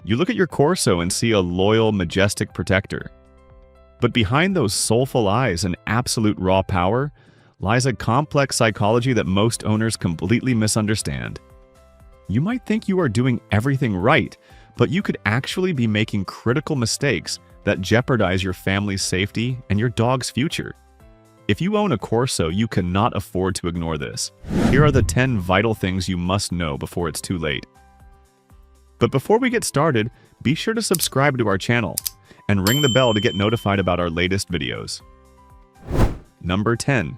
You look at your Corso and see a loyal, majestic protector. But behind those soulful eyes and absolute raw power lies a complex psychology that most owners completely misunderstand. You might think you are doing everything right, but you could actually be making critical mistakes that jeopardize your family's safety and your dog's future. If you own a Corso, you cannot afford to ignore this. Here are the 10 vital things you must know before it's too late. But before we get started, be sure to subscribe to our channel and ring the bell to get notified about our latest videos. Number 10.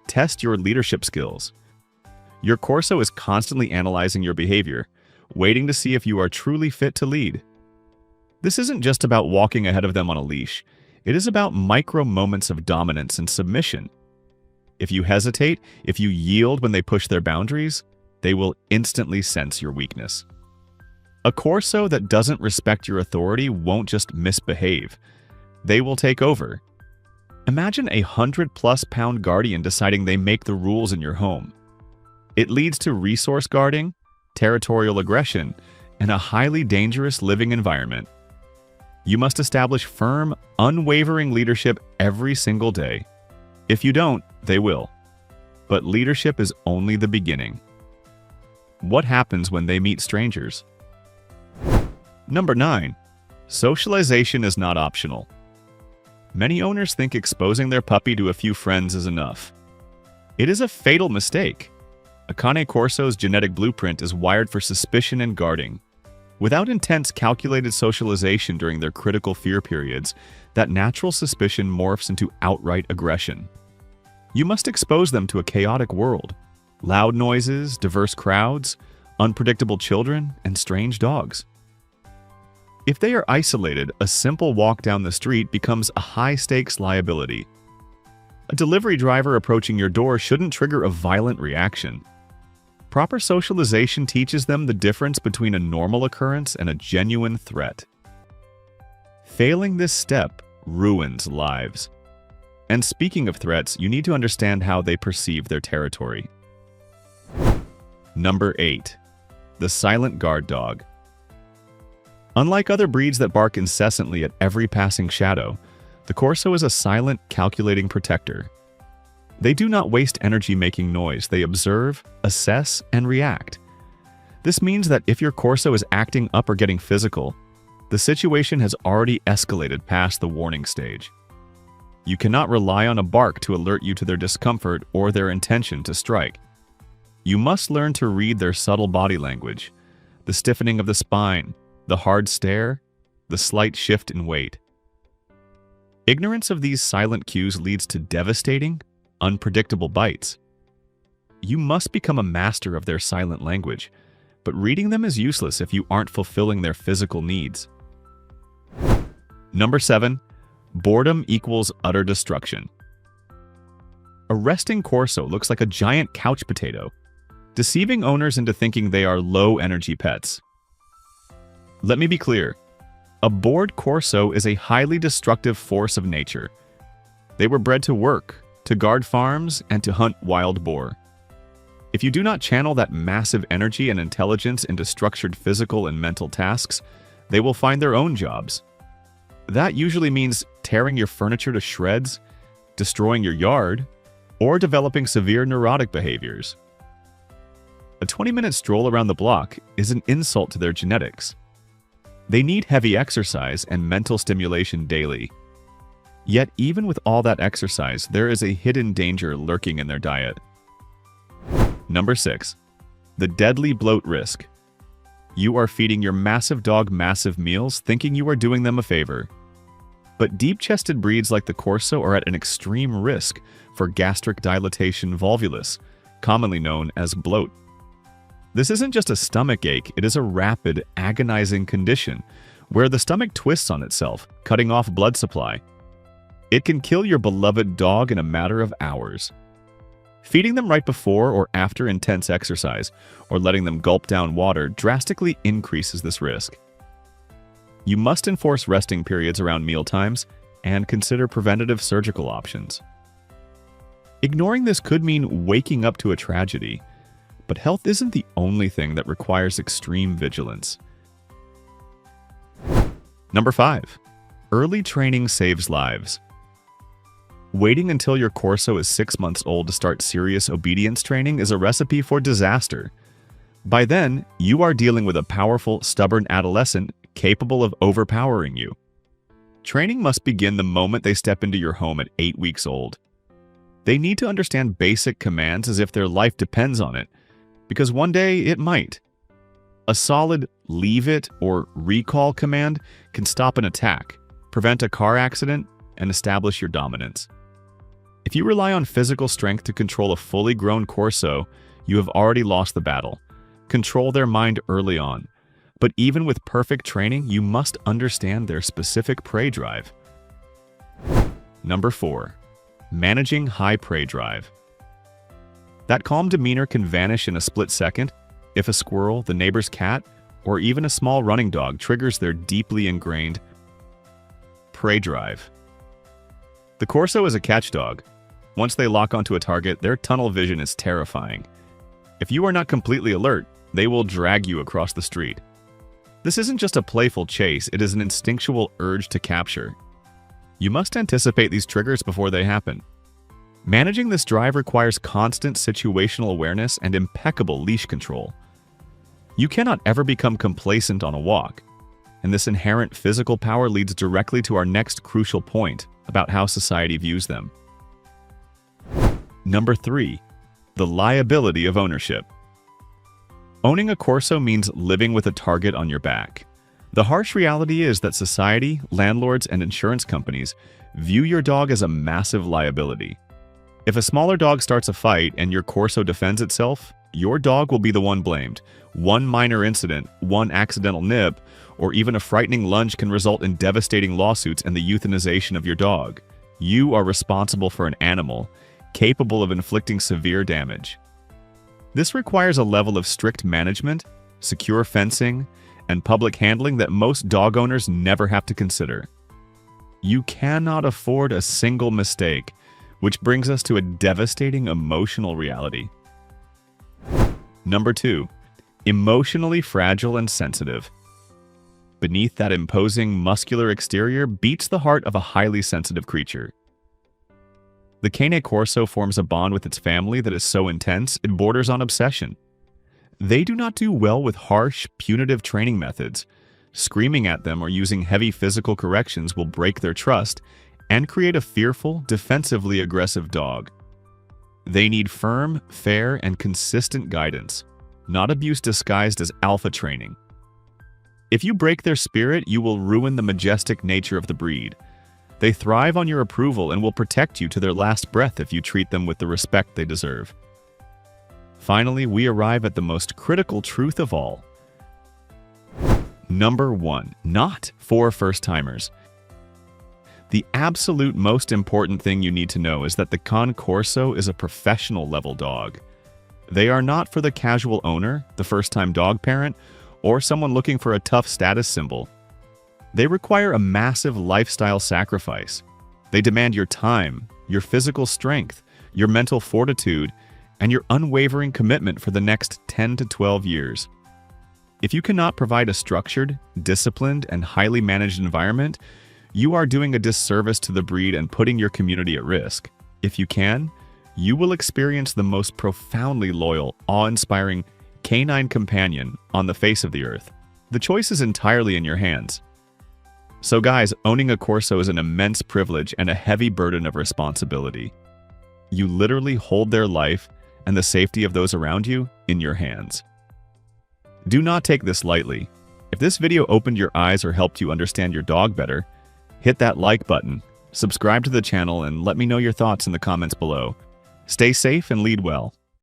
Test your leadership skills. Your Corso is constantly analyzing your behavior, waiting to see if you are truly fit to lead. This isn't just about walking ahead of them on a leash. It is about micro moments of dominance and submission. If you hesitate, if you yield when they push their boundaries, they will instantly sense your weakness. A Corso that doesn't respect your authority won't just misbehave. They will take over. Imagine a 100-plus-pound guardian deciding they make the rules in your home. It leads to resource guarding, territorial aggression, and a highly dangerous living environment. You must establish firm, unwavering leadership every single day. If you don't, they will. But leadership is only the beginning. What happens when they meet strangers? Number 9. Socialization is not optional. Many owners think exposing their puppy to a few friends is enough. It is a fatal mistake. A Cane Corso's genetic blueprint is wired for suspicion and guarding. Without intense, calculated socialization during their critical fear periods, that natural suspicion morphs into outright aggression. You must expose them to a chaotic world. Loud noises, diverse crowds, unpredictable children, and strange dogs. If they are isolated, a simple walk down the street becomes a high-stakes liability. A delivery driver approaching your door shouldn't trigger a violent reaction. Proper socialization teaches them the difference between a normal occurrence and a genuine threat. Failing this step ruins lives. And speaking of threats, you need to understand how they perceive their territory. Number 8. The silent guard dog. Unlike other breeds that bark incessantly at every passing shadow, the Corso is a silent, calculating protector. They do not waste energy making noise. They observe, assess, and react. This means that if your Corso is acting up or getting physical, the situation has already escalated past the warning stage. You cannot rely on a bark to alert you to their discomfort or their intention to strike. You must learn to read their subtle body language, the stiffening of the spine, the hard stare, the slight shift in weight. Ignorance of these silent cues leads to devastating, unpredictable bites. You must become a master of their silent language, but reading them is useless if you aren't fulfilling their physical needs. Number 7. Boredom equals utter destruction. A resting Corso looks like a giant couch potato, deceiving owners into thinking they are low-energy pets. Let me be clear. A bored Corso is a highly destructive force of nature. They were bred to work, to guard farms, and to hunt wild boar. If you do not channel that massive energy and intelligence into structured physical and mental tasks, they will find their own jobs. That usually means tearing your furniture to shreds, destroying your yard, or developing severe neurotic behaviors. A 20-minute stroll around the block is an insult to their genetics. They need heavy exercise and mental stimulation daily. Yet, even with all that exercise, there is a hidden danger lurking in their diet. Number 6. The deadly bloat risk. You are feeding your massive dog massive meals, thinking you are doing them a favor. But deep-chested breeds like the Corso are at an extreme risk for gastric dilatation volvulus, commonly known as bloat. This isn't just a stomach ache, it is a rapid, agonizing condition where the stomach twists on itself, cutting off blood supply. It can kill your beloved dog in a matter of hours. Feeding them right before or after intense exercise, or letting them gulp down water drastically increases this risk. You must enforce resting periods around mealtimes and consider preventative surgical options. Ignoring this could mean waking up to a tragedy, but health isn't the only thing that requires extreme vigilance. Number 5. Early training saves lives. Waiting until your Corso is 6 months old to start serious obedience training is a recipe for disaster. By then, you are dealing with a powerful, stubborn adolescent capable of overpowering you. Training must begin the moment they step into your home at 8 weeks old. They need to understand basic commands as if their life depends on it, because one day it might. A solid leave it or recall command can stop an attack, prevent a car accident, and establish your dominance. If you rely on physical strength to control a fully grown Corso, you have already lost the battle. Control their mind early on. But even with perfect training, you must understand their specific prey drive. Number 4. Managing high prey drive. That calm demeanor can vanish in a split second if a squirrel, the neighbor's cat, or even a small running dog triggers their deeply ingrained prey drive. The Corso is a catch dog. Once they lock onto a target, their tunnel vision is terrifying. If you are not completely alert, they will drag you across the street. This isn't just a playful chase, it is an instinctual urge to capture. You must anticipate these triggers before they happen. Managing this drive requires constant situational awareness and impeccable leash control. You cannot ever become complacent on a walk, and this inherent physical power leads directly to our next crucial point about how society views them. Number 3. The liability of ownership. Owning a Corso means living with a target on your back. The harsh reality is that society, landlords, and insurance companies view your dog as a massive liability. If a smaller dog starts a fight and your Corso defends itself, your dog will be the one blamed. One minor incident, one accidental nip, or even a frightening lunge can result in devastating lawsuits and the euthanization of your dog. You are responsible for an animal capable of inflicting severe damage. This requires a level of strict management, secure fencing, and public handling that most dog owners never have to consider. You cannot afford a single mistake, which brings us to a devastating emotional reality. Number 2. Emotionally fragile and sensitive. Beneath that imposing, muscular exterior beats the heart of a highly sensitive creature. The Cane Corso forms a bond with its family that is so intense it borders on obsession. They do not do well with harsh, punitive training methods. Screaming at them or using heavy physical corrections will break their trust and create a fearful, defensively aggressive dog. They need firm, fair, and consistent guidance, not abuse disguised as alpha training. If you break their spirit, you will ruin the majestic nature of the breed. They thrive on your approval and will protect you to their last breath if you treat them with the respect they deserve. Finally, we arrive at the most critical truth of all. Number 1. Not for first-timers. The absolute most important thing you need to know is that the Cane Corso is a professional-level dog. They are not for the casual owner, the first-time dog parent, or someone looking for a tough status symbol. They require a massive lifestyle sacrifice. They demand your time, your physical strength, your mental fortitude, and your unwavering commitment for the next 10 to 12 years. If you cannot provide a structured, disciplined, and highly managed environment, you are doing a disservice to the breed and putting your community at risk. If you can, you will experience the most profoundly loyal, awe-inspiring canine companion on the face of the earth. The choice is entirely in your hands. So guys, owning a Corso is an immense privilege and a heavy burden of responsibility. You literally hold their life and the safety of those around you in your hands. Do not take this lightly. If this video opened your eyes or helped you understand your dog better, hit that like button, subscribe to the channel, and let me know your thoughts in the comments below. Stay safe and lead well.